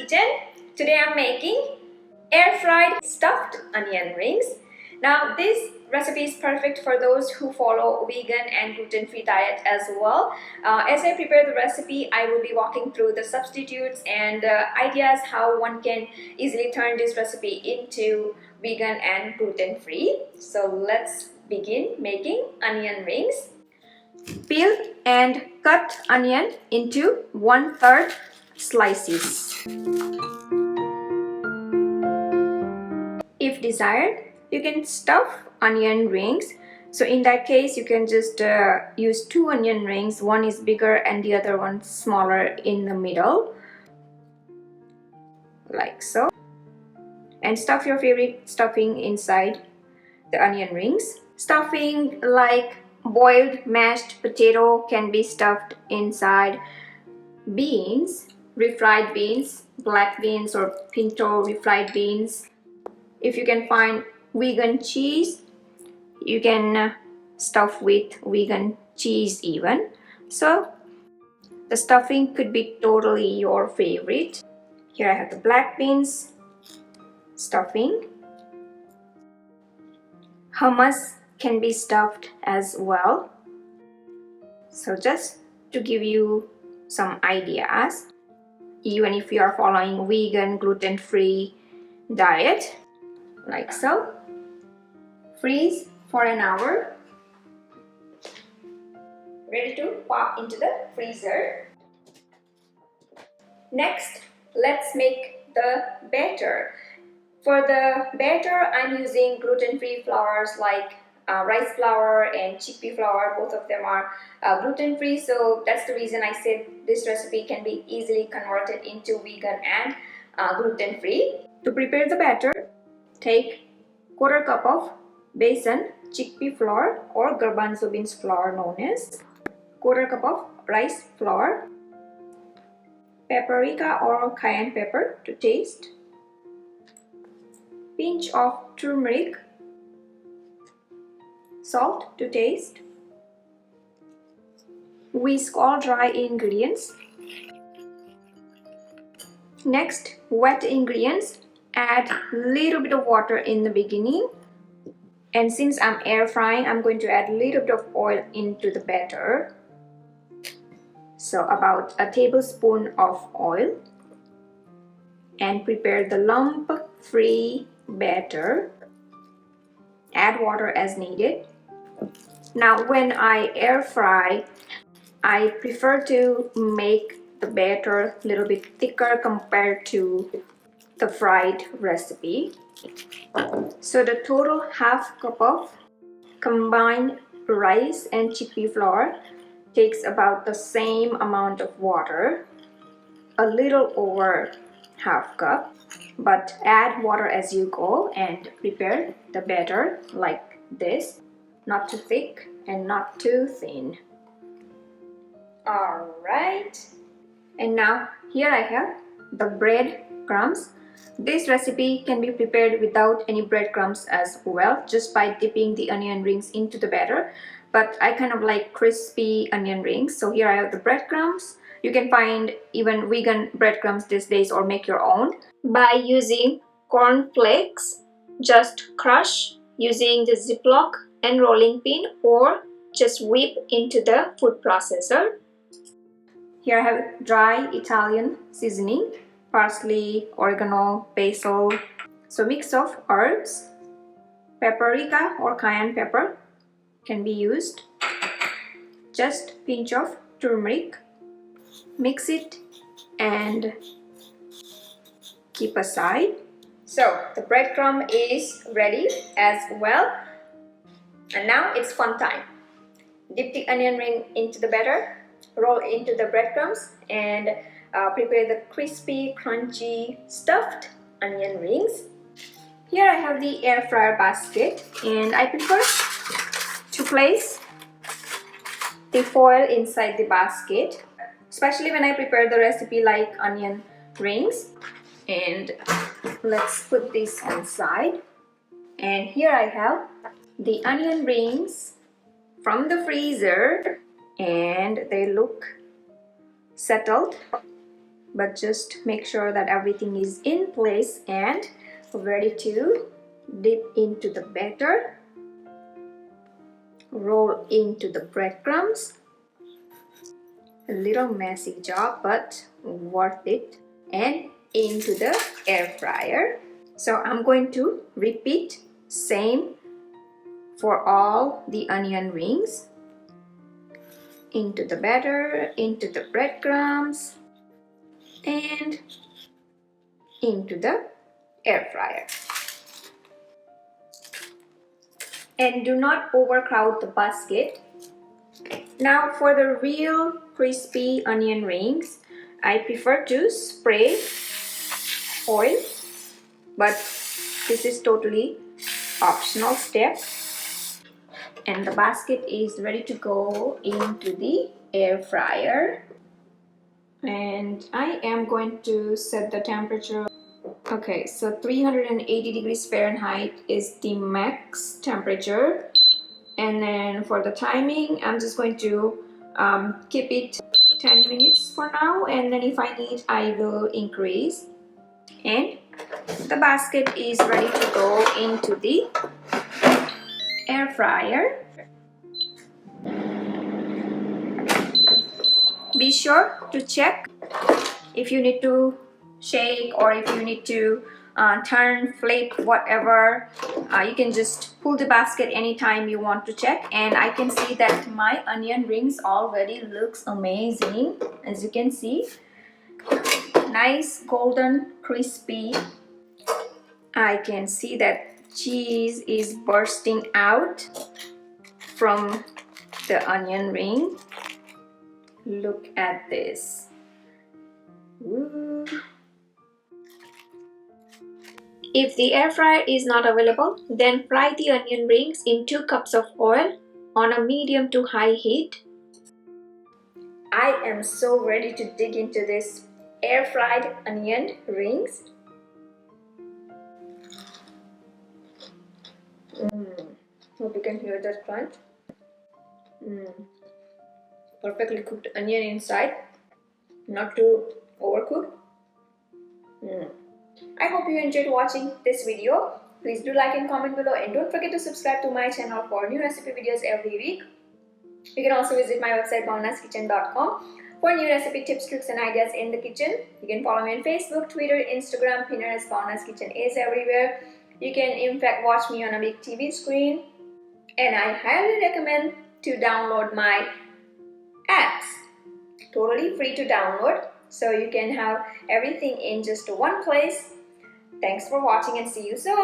kitchen. Today I'm making air fried stuffed onion rings. Now this recipe is perfect for those who follow vegan and gluten-free diet as well. As I prepare the recipe, I will be walking through the substitutes and ideas how one can easily turn this recipe into vegan and gluten-free. So let's begin making onion rings. Peel and cut onion into 1/3 slices. If desired, you can stuff onion rings. So in that case, you can just use 2 onion rings. One is bigger and the other one smaller in the middle, like so. And stuff your favorite stuffing inside the onion rings. Stuffing like boiled mashed potato can be stuffed inside beans, refried beans, black beans or pinto refried beans. If you can find vegan cheese, you can stuff with vegan cheese even. So the stuffing could be totally your favorite. Here I have the black beans stuffing. Hummus can be stuffed as well. So just to give you some ideas, even if you are following vegan gluten-free diet, like so. Freeze for an hour. Ready to pop into the freezer. Next, let's make the batter. For the batter, I'm using gluten-free flours like rice flour and chickpea flour. Both of them are gluten-free, so that's the reason I said this recipe can be easily converted into vegan and gluten-free. To prepare the batter, take 1/4 cup of besan, chickpea flour or garbanzo beans flour known as, 1/4 cup of rice flour, paprika or cayenne pepper to taste, pinch of turmeric, salt to taste. Whisk all dry ingredients. Next, wet ingredients. Add little bit of water in the beginning. And since I'm air frying, I'm going to add a little bit of oil into the batter. So about a tablespoon of oil. And prepare the lump-free batter. Add water as needed. Now when I air fry, I prefer to make the batter a little bit thicker compared to the fried recipe. So the total 1/2 cup of combined rice and chickpea flour takes about the same amount of water, a little over 1/2 cup, but add water as you go and prepare the batter like this, not too thick and not too thin. Alright, and now here I have the bread crumbs. This recipe can be prepared without any breadcrumbs as well, just by dipping the onion rings into the batter. But I kind of like crispy onion rings, so here I have the breadcrumbs. You can find even vegan breadcrumbs these days or make your own by using corn flakes. Just crush using the Ziploc and rolling pin or just whip into the food processor. Here I have dry Italian seasoning, parsley, oregano, basil. So mix of herbs, paprika or cayenne pepper can be used. Just pinch of turmeric. Mix it and keep aside. So the breadcrumb is ready as well. And now it's fun time. Dip the onion ring into the batter, roll into the breadcrumbs, and prepare the crispy, crunchy, stuffed onion rings. Here I have the air fryer basket, and I prefer to place the foil inside the basket, especially when I prepare the recipe like onion rings. And let's put this on side. And here I have the onion rings from the freezer, and they look settled, but just make sure that everything is in place and ready to dip into the batter, roll into the breadcrumbs. A little messy job, but worth it, and into the air fryer. So I'm going to repeat same for all the onion rings. Into the batter, into the breadcrumbs, and into the air fryer. And do not overcrowd the basket. Now for the real crispy onion rings, I prefer to spray oil, but this is totally optional step. And the basket is ready to go into the air fryer. And I am going to set the temperature. Okay, so 380 degrees Fahrenheit is the max temperature. And then for the timing, I'm just going to keep it 10 minutes for now, and then if I need, I will increase. And the basket is ready to go into the air fryer. Be sure to check if you need to shake or if you need to turn, flip, whatever. You can just pull the basket anytime you want to check. And I can see that my onion rings already looks amazing. As you can see, nice golden crispy. I can see that cheese is bursting out from the onion ring. Look at this. Woo. If the air fryer is not available, then fry the onion rings in 2 cups of oil on a medium to high heat. I am so ready to dig into this air fried onion rings. Hope you can hear that crunch. Perfectly cooked onion inside, not too overcooked. I hope you enjoyed watching this video. Please do like and comment below, and don't forget to subscribe to my channel for new recipe videos every week. You can also visit my website bhavnaskitchen.com for new recipe tips, tricks and ideas in the kitchen. You can follow me on Facebook, Twitter, Instagram. Pinterest. Bhavna's Kitchen is everywhere. You can in fact watch me on a big TV screen, and I highly recommend to download my apps. Totally free to download, so you can have everything in just one place. Thanks for watching and see you soon.